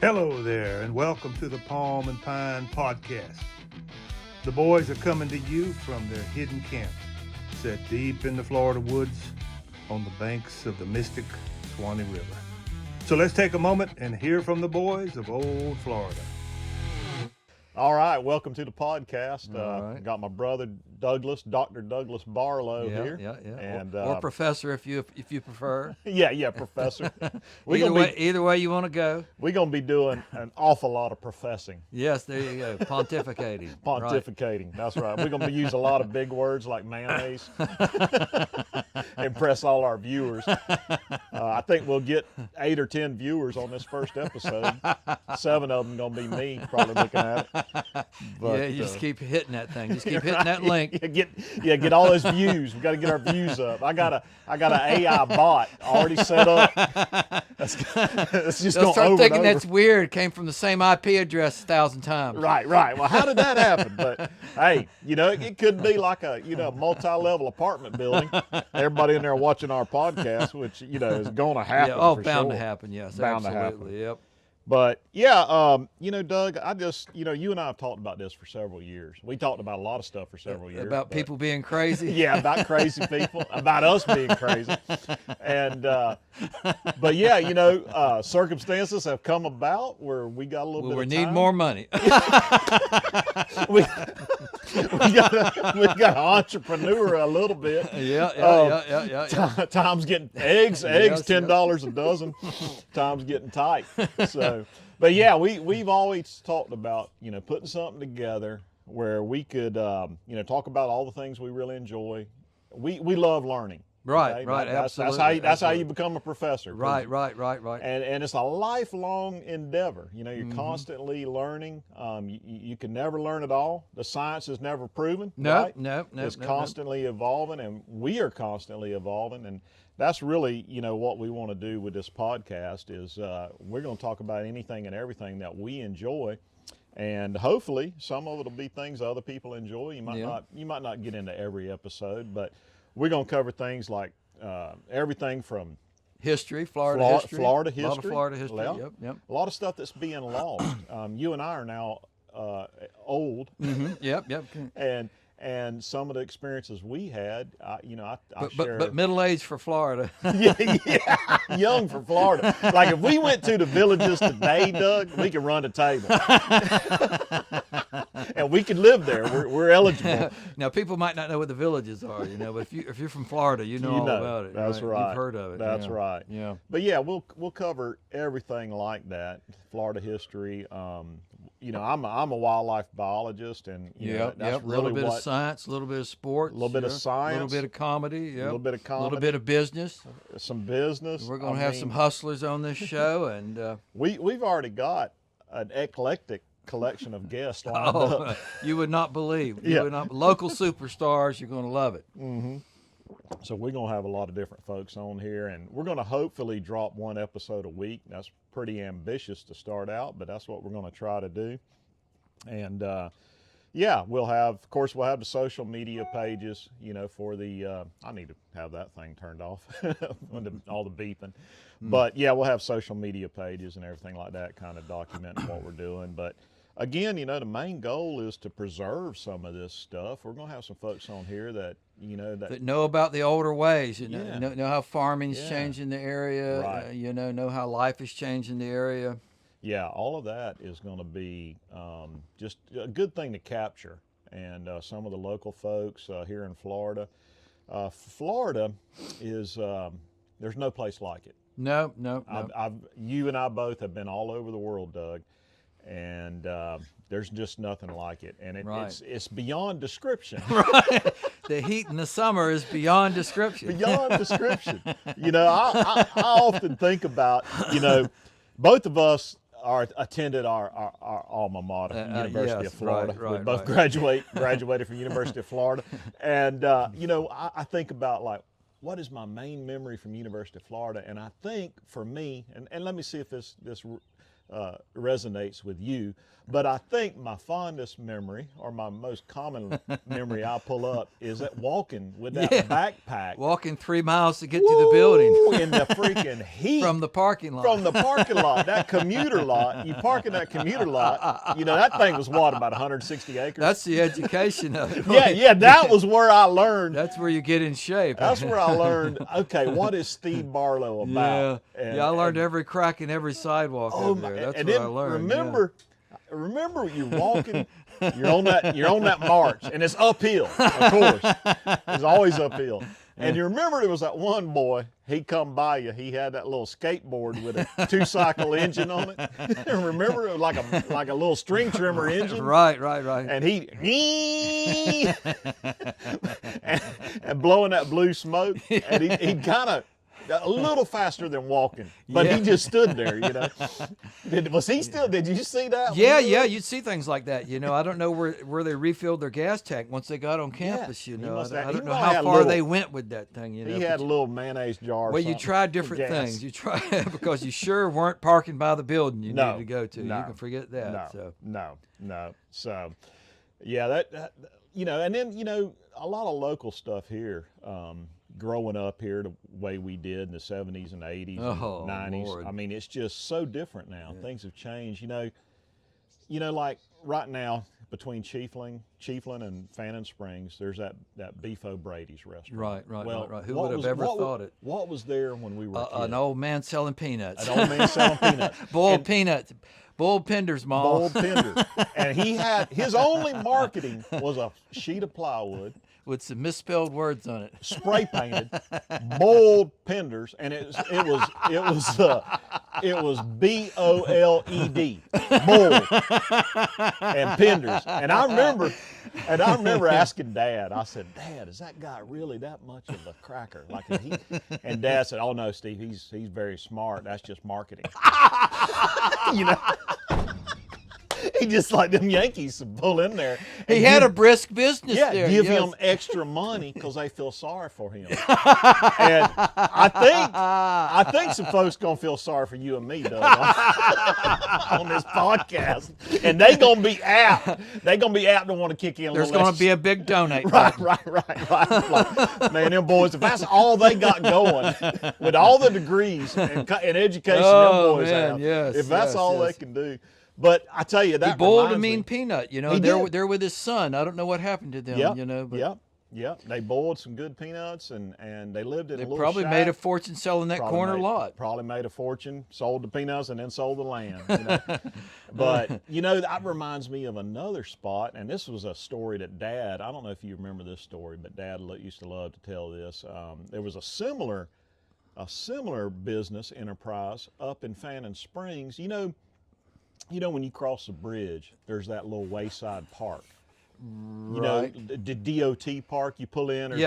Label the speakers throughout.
Speaker 1: Hello there, and welcome to the Palm and Pine Podcast. The boys are coming to you from their hidden camp, set deep in the Florida woods on the banks of the mystic Swanee River. So let's take a moment and hear from the boys of old Florida.
Speaker 2: All right, welcome to the podcast.
Speaker 3: Right.
Speaker 2: Got my brother Douglas, Dr. Douglas Barlow here.
Speaker 3: Yeah.
Speaker 2: And,
Speaker 3: or professor if you prefer.
Speaker 2: Yeah, professor.
Speaker 3: Either way you want to go.
Speaker 2: We're going to be doing an awful lot of professing.
Speaker 3: Yes, there you go. Pontificating.
Speaker 2: Pontificating, right. That's right. We're going to use a lot of big words like mayonnaise. Impress all our viewers. I think we'll get 8 or 10 viewers on this first episode. 7 of them going to be me probably looking at it. But,
Speaker 3: yeah, you just keep hitting that thing. Just keep hitting that link.
Speaker 2: Get all those views. We got to get our views up. I got an AI bot already set up. That's just
Speaker 3: They'll start
Speaker 2: over
Speaker 3: thinking
Speaker 2: and over.
Speaker 3: that's weird. Came from the same IP address 1,000 times.
Speaker 2: Right. Well, how did that happen? But hey, it could be like a multi-level apartment building. Everybody in there watching our podcast, which is going to happen.
Speaker 3: Yeah,
Speaker 2: for
Speaker 3: bound
Speaker 2: sure.
Speaker 3: to happen. Yes,
Speaker 2: Bound
Speaker 3: absolutely.
Speaker 2: to happen.
Speaker 3: Yep.
Speaker 2: But yeah, Doug, I just, you and I have talked about this for several years. We talked about a lot of stuff for several years.
Speaker 3: About people being crazy.
Speaker 2: Yeah, about crazy people, about us being crazy. And, but yeah, circumstances have come about where we got a little bit of time.
Speaker 3: We need more money.
Speaker 2: we got an entrepreneur a little bit.
Speaker 3: Yeah.
Speaker 2: Time's getting eggs $10 a dozen. Time's getting tight. So, but yeah, we've always talked about putting something together where we could talk about all the things we really enjoy. We love learning.
Speaker 3: Right,
Speaker 2: okay?
Speaker 3: right,
Speaker 2: That's
Speaker 3: absolutely.
Speaker 2: how you become a professor.
Speaker 3: Right.
Speaker 2: And it's a lifelong endeavor. You're constantly learning. You can never learn it all. The science is never proven.
Speaker 3: No.
Speaker 2: It's constantly evolving, and we are constantly evolving. And that's really, what we want to do with this podcast is we're going to talk about anything and everything that we enjoy. And hopefully some of it will be things other people enjoy. You might not get into every episode, but we're going to cover things like everything from
Speaker 3: history, Florida history.
Speaker 2: A lot of
Speaker 3: Florida history.
Speaker 2: Well,
Speaker 3: Yep.
Speaker 2: A lot of stuff that's being lost. You and I are now old.
Speaker 3: Mm-hmm. Yep.
Speaker 2: And some of the experiences we had, I share.
Speaker 3: But middle age for Florida.
Speaker 2: yeah, young for Florida. Like if we went to the villages today, Doug, we could run the table, and we could live there. We're eligible.
Speaker 3: Now people might not know what the villages are, but if you're from Florida, you know all about it.
Speaker 2: That's right.
Speaker 3: You've heard of it.
Speaker 2: That's right.
Speaker 3: Yeah.
Speaker 2: But yeah, we'll cover everything like that. Florida history. I'm a wildlife biologist, and that's really
Speaker 3: a little bit of science, a little bit of sports,
Speaker 2: a little bit of science,
Speaker 3: a little bit of comedy,
Speaker 2: a little bit of comedy,
Speaker 3: a little bit of business,
Speaker 2: some business.
Speaker 3: We're going to have some hustlers on this show, and
Speaker 2: we've already got an eclectic collection of guests lined up.
Speaker 3: You would not believe. Local superstars. You're going to love it.
Speaker 2: Mm-hmm. So we're going to have a lot of different folks on here, and we're going to hopefully drop one episode a week. That's pretty ambitious to start out, but that's what we're going to try to do. And we'll have the social media pages, for the, I need to have that thing turned off, all the beeping. But yeah, we'll have social media pages and everything like that, kind of documenting what we're doing. But again, the main goal is to preserve some of this stuff. We're going to have some folks on here that, that
Speaker 3: know about the older ways, know how farming's changed in the area,
Speaker 2: right.
Speaker 3: Know how life has changed in the area.
Speaker 2: Yeah, all of that is going to be just a good thing to capture. And some of the local folks here in Florida. Florida is, there's no place like it.
Speaker 3: No.
Speaker 2: You and I both have been all over the world, Doug, and there's just nothing like it. And it's beyond description.
Speaker 3: Right. The heat in the summer is beyond description.
Speaker 2: Beyond description. I often think about, both of us attended our alma mater, University of Florida.
Speaker 3: Right,
Speaker 2: we both graduated from University of Florida. And, I think about, like, what is my main memory from University of Florida? And I think for me, and let me see if this resonates with you. But I think my fondest memory, or my most common memory I pull up, is that walking with that backpack.
Speaker 3: Walking 3 miles to get to the building.
Speaker 2: In the freaking heat.
Speaker 3: From the parking lot.
Speaker 2: From the parking lot, that commuter lot. You park in that commuter lot. You know, that thing was what, about 160 acres?
Speaker 3: That's the education of it.
Speaker 2: Yeah, that was where I learned.
Speaker 3: That's where you get in shape.
Speaker 2: That's where I learned, okay, what is Steve Barlow about?
Speaker 3: I learned every crack in every sidewalk over there. That's what I learned.
Speaker 2: Remember, you're walking, you're on that march, and it's uphill. Of course, it's always uphill. And you remember there was that one boy. He come by you. He had that little skateboard with a 2-cycle engine on it. Remember, it was like a little string trimmer engine.
Speaker 3: Right.
Speaker 2: And he and blowing that blue smoke. And he kind of. A little faster than walking, but he just stood there, you know. Did you see that?
Speaker 3: Yeah, you'd see things like that, you know. I don't know where they refilled their gas tank once they got on campus, you know. I don't know how far they went with that thing, you know.
Speaker 2: He had a little mayonnaise jar.
Speaker 3: Well, you tried different things. You tried because you sure weren't parking by the building you needed to go to.
Speaker 2: No,
Speaker 3: you can forget that.
Speaker 2: No. So, yeah, that you know, and then, you know, a lot of local stuff here. Growing up here the way we did in the 70s and 80s and 90s.
Speaker 3: Lord.
Speaker 2: I mean, it's just so different now. Yeah. Things have changed. You know, like right now between Chiefland and Fannin Springs, there's that Beef O'Brady's restaurant.
Speaker 3: Right. Who would have ever thought it?
Speaker 2: What was there when we were kids?
Speaker 3: An old man selling peanuts.
Speaker 2: An old man selling peanuts.
Speaker 3: Boiled peanuts. Boiled Penders, Mom.
Speaker 2: Boiled Penders. And he had, his only marketing was a sheet of plywood
Speaker 3: with some misspelled words on it,
Speaker 2: spray painted, boiled Penders, and it was B-O-L-E-D, boiled, and Penders. And I remember asking Dad. I said, Dad, is that guy really that much of a cracker? And Dad said, oh no, Steve, he's very smart. That's just marketing. You know. He just like them Yankees to pull in there.
Speaker 3: He had a brisk business there.
Speaker 2: Give him extra money because they feel sorry for him. And I think some folks gonna feel sorry for you and me, Doug, on this podcast. And they gonna be apt. They gonna be apt to want to kick in.
Speaker 3: There's gonna be a big donate.
Speaker 2: Right. Like, man, them boys. If that's all they got going, with all the degrees and education them boys have, if that's all they can do. But I tell you, that
Speaker 3: he boiled a mean peanut. You know, they're with his son. I don't know what happened to them.
Speaker 2: Yep,
Speaker 3: you know. But
Speaker 2: Yep. They boiled some good peanuts, and they lived in a little
Speaker 3: probably
Speaker 2: shack.
Speaker 3: Made a fortune selling that corner lot.
Speaker 2: Probably made a fortune, sold the peanuts, and then sold the land. You know? But you know, that reminds me of another spot, and this was a story that Dad. I don't know if you remember this story, but Dad used to love to tell this. There was a similar business enterprise up in Fannin Springs. You know, when you cross the bridge, there's that little wayside park. You know, the DOT park you pull in. Or
Speaker 3: On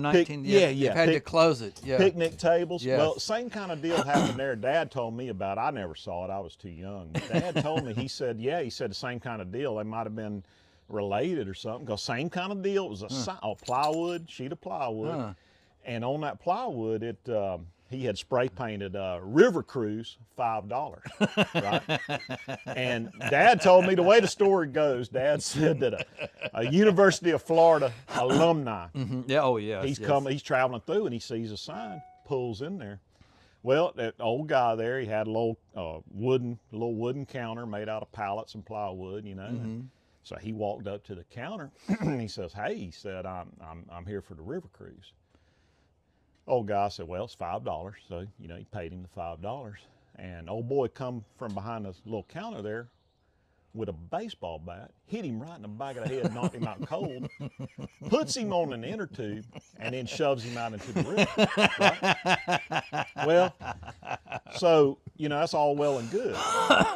Speaker 3: 19. They've had to close it. Yeah.
Speaker 2: Picnic tables.
Speaker 3: Yes.
Speaker 2: Well, same kind of deal happened there. Dad told me about it. I never saw it. I was too young. Dad told me, he said the same kind of deal. They might have been related or something, because same kind of deal. It was a plywood, sheet of plywood. And on that plywood, he had spray painted River Cruise, $5, right? And Dad told me, the way the story goes, Dad said that a University of Florida alumni, he's traveling through and he sees a sign, pulls in there. Well, that old guy there, he had a little wooden counter made out of pallets and plywood, you know. Mm-hmm. So he walked up to the counter and he says, "Hey," he said, I'm here for the River Cruise." Old guy said, "Well, it's $5. So, you know, he paid him the $5. And old boy come from behind this little counter there with a baseball bat, hit him right in the back of the head, knocked him out cold, puts him on an inner tube, and then shoves him out into the river. Right? Well, so, you know, that's all well and good.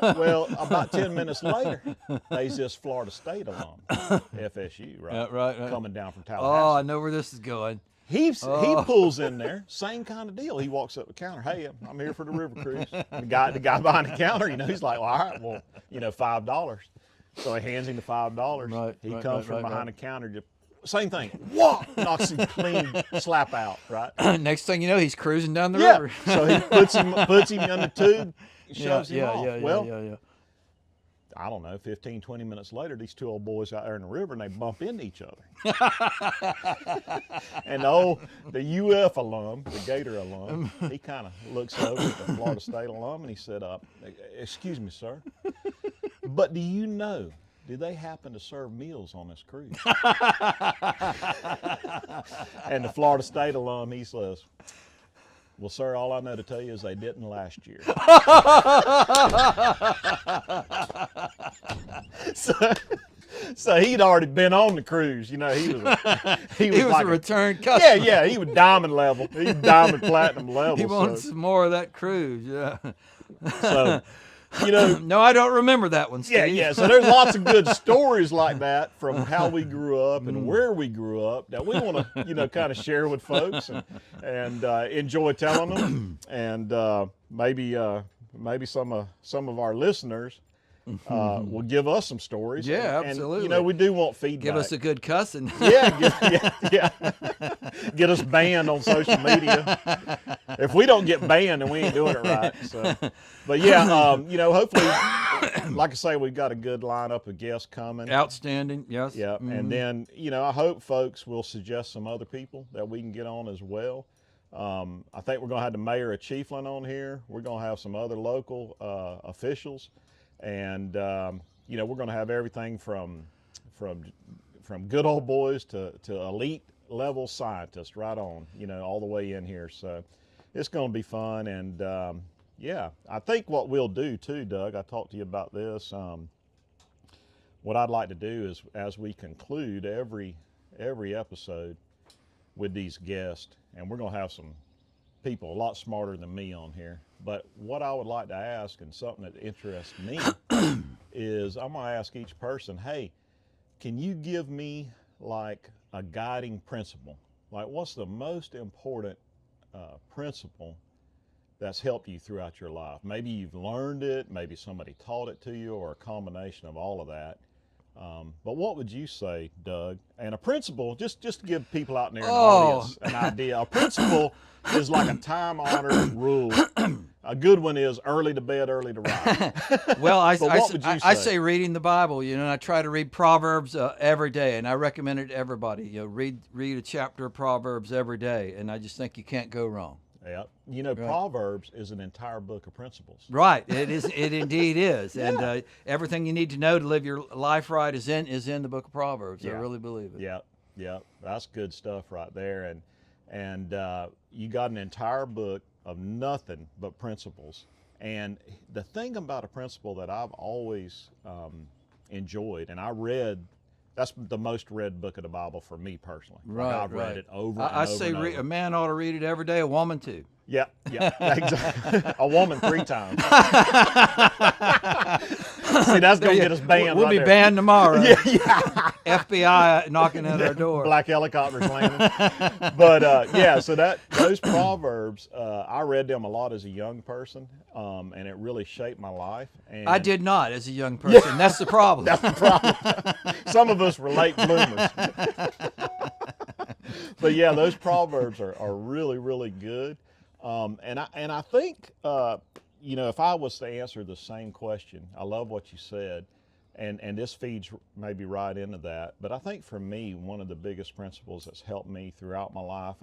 Speaker 2: Well, about 10 minutes later, there's this Florida State alum, FSU, right? Coming down from Tallahassee.
Speaker 3: Oh, I know where this is going.
Speaker 2: He pulls in there, same kind of deal. He walks up the counter. "Hey, I'm here for the River Cruise." The guy behind the counter, you know, he's like, "Well, all right, well, you know, $5. So he hands him the $5.
Speaker 3: Right,
Speaker 2: he comes from behind the counter, just same thing. Whoa! Knocks him clean, slap out. Right.
Speaker 3: Next thing you know, he's cruising down the river.
Speaker 2: So he puts him in the tube. shoves him off.
Speaker 3: Yeah.
Speaker 2: I don't know, 15, 20 minutes later, these two old boys out there in the river, and they bump into each other. And the UF alum, the Gator alum, he kind of looks over at the Florida State alum, and he said, excuse me, sir, but do you know, do they happen to serve meals on this cruise? And the Florida State alum, he says, well, sir, all I know to tell you is they didn't last year. So he'd already been on the cruise. You know, he was like
Speaker 3: a return customer.
Speaker 2: Yeah, he was diamond level. He was diamond platinum level.
Speaker 3: He wanted some more of that cruise, yeah.
Speaker 2: So, you know.
Speaker 3: No, I don't remember that one, Steve.
Speaker 2: Yeah. So there's lots of good stories like that from how we grew up and where we grew up that we want to, you know, kind of share with folks and enjoy telling them. And maybe some of our listeners will give us some stories.
Speaker 3: Yeah, absolutely.
Speaker 2: And, you know, we do want feedback.
Speaker 3: Give us a good cussing.
Speaker 2: Yeah. Get us banned on social media. If we don't get banned, then we ain't doing it right. So, but yeah, you know, hopefully, like I say, we've got a good lineup of guests coming.
Speaker 3: Outstanding, yes.
Speaker 2: Yeah, and then, you know, I hope folks will suggest some other people that we can get on as well. I think we're going to have the mayor of Chiefland on here. We're going to have some other local officials. And, you know, we're going to have everything from good old boys to elite level scientists right on, you know, all the way in here. So it's going to be fun. And, yeah, I think what we'll do too, Doug, I talked to you about this. What I'd like to do is, as we conclude every episode with these guests, and we're going to have some people a lot smarter than me on here. But what I would like to ask, and something that interests me, is I'm going to ask each person, hey, can you give me like a guiding principle? Like, what's the most important principle that's helped you throughout your life? Maybe you've learned it, maybe somebody taught it to you, or a combination of all of that. But what would you say, Doug? And a principle, just to give people out there in the audience an idea, a principle is like a time-honored rule. A good one is early to bed, early to rise.
Speaker 3: Well, I say reading the Bible, you know, and I try to read Proverbs every day, and I recommend it to everybody. You know, read a chapter of Proverbs every day, and I just think you can't go wrong.
Speaker 2: Yeah, you know, right. Proverbs is an entire book of principles.
Speaker 3: Right, it is. It indeed is,
Speaker 2: Yeah.
Speaker 3: And everything you need to know to live your life right is in the book of Proverbs.
Speaker 2: Yeah.
Speaker 3: I really believe it.
Speaker 2: Yeah, that's good stuff right there. And you got an entire book of nothing but principles. And the thing about a principle that I've always enjoyed, and I read. That's the most read book of the Bible for me personally.
Speaker 3: Right,
Speaker 2: I've read it over and over.
Speaker 3: I say a man ought to read it every day, a woman too.
Speaker 2: Yeah, exactly. A woman 3 times. See, that's going to get us banned.
Speaker 3: We'll be banned tomorrow.
Speaker 2: Yeah.
Speaker 3: FBI knocking at our door.
Speaker 2: Black helicopters landing. But yeah, so those Proverbs, I read them a lot as a young person, and it really shaped my life. And
Speaker 3: I did not as a young person. Yeah. That's the problem.
Speaker 2: That's the problem. Some of us were late bloomers. But yeah, those Proverbs are really, really good. And I think, you know, if I was to answer the same question, I love what you said, and this feeds maybe right into that. But I think for me, one of the biggest principles that's helped me throughout my life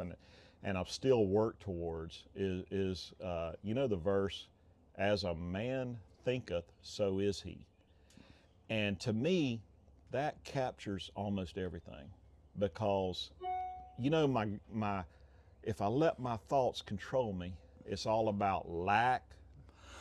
Speaker 2: and I've still worked towards is you know, the verse, as a man thinketh, so is he. And to me, that captures almost everything, because, you know, my if I let my thoughts control me, it's all about lack.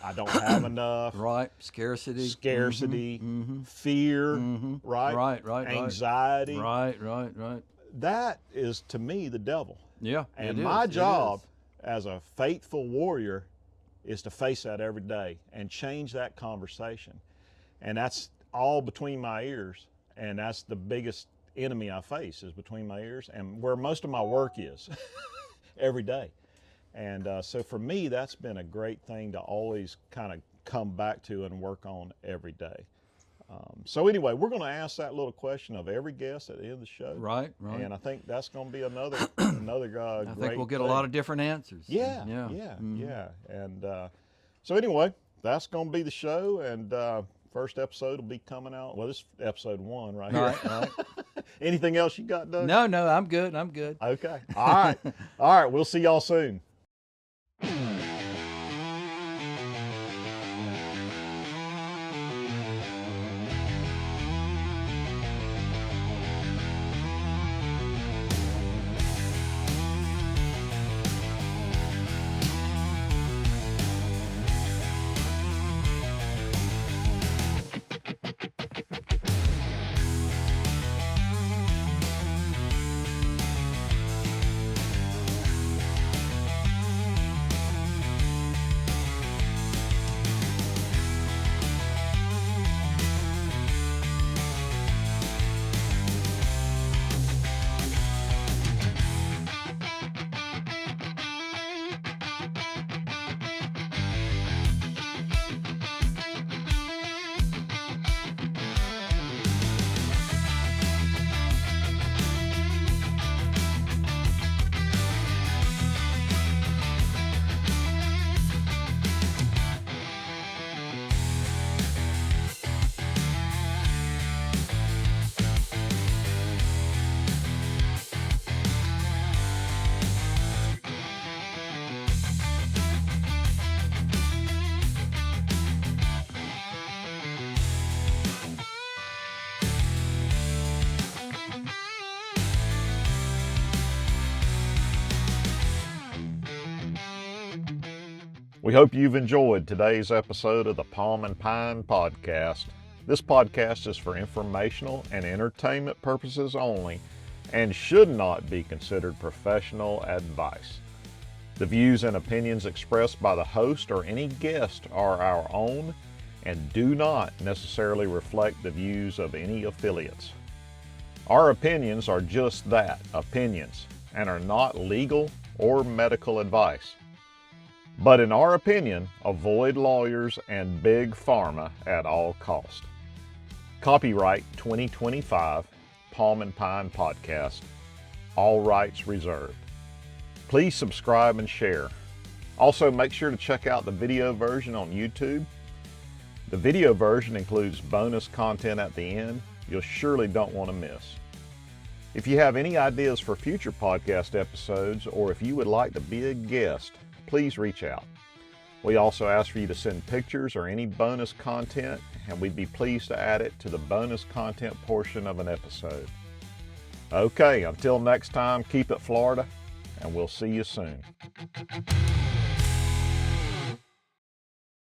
Speaker 2: I don't have enough.
Speaker 3: Right. Scarcity.
Speaker 2: Mm-hmm. Fear. Mm-hmm. Right. Anxiety.
Speaker 3: Right.
Speaker 2: That is, to me, the devil.
Speaker 3: Yeah.
Speaker 2: And my job as a faithful warrior is to face that every day and change that conversation. And that's all between my ears. And that's the biggest enemy I face, is between my ears, and where most of my work is every day. And so for me, that's been a great thing to always kind of come back to and work on every day. So anyway, we're going to ask that little question of every guest at the end of the show.
Speaker 3: Right.
Speaker 2: And I think that's going to be another
Speaker 3: I
Speaker 2: great
Speaker 3: think we'll get
Speaker 2: thing.
Speaker 3: a lot of different answers.
Speaker 2: Yeah. And so anyway, that's going to be the show, and first episode will be coming out. Well, this is episode 1 right here. All right. Anything else you got, Doug?
Speaker 3: No, I'm good.
Speaker 2: Okay. All right. All right. We'll see y'all soon. We hope you've enjoyed today's episode of the Palm and Pine podcast. This podcast is for informational and entertainment purposes only and should not be considered professional advice. The views and opinions expressed by the host or any guest are our own and do not necessarily reflect the views of any affiliates. Our opinions are just that, opinions, and are not legal or medical advice. But in our opinion, avoid lawyers and big pharma at all cost. Copyright 2025 Palm and Pine Podcast. All rights reserved. Please subscribe and share. Also, make sure to check out the video version on YouTube. The video version includes bonus content at the end you'll surely don't want to miss. If you have any ideas for future podcast episodes, or if you would like to be a guest, please reach out. We also ask for you to send pictures or any bonus content, and we'd be pleased to add it to the bonus content portion of an episode. Okay, until next time, keep it Florida, and we'll see you soon.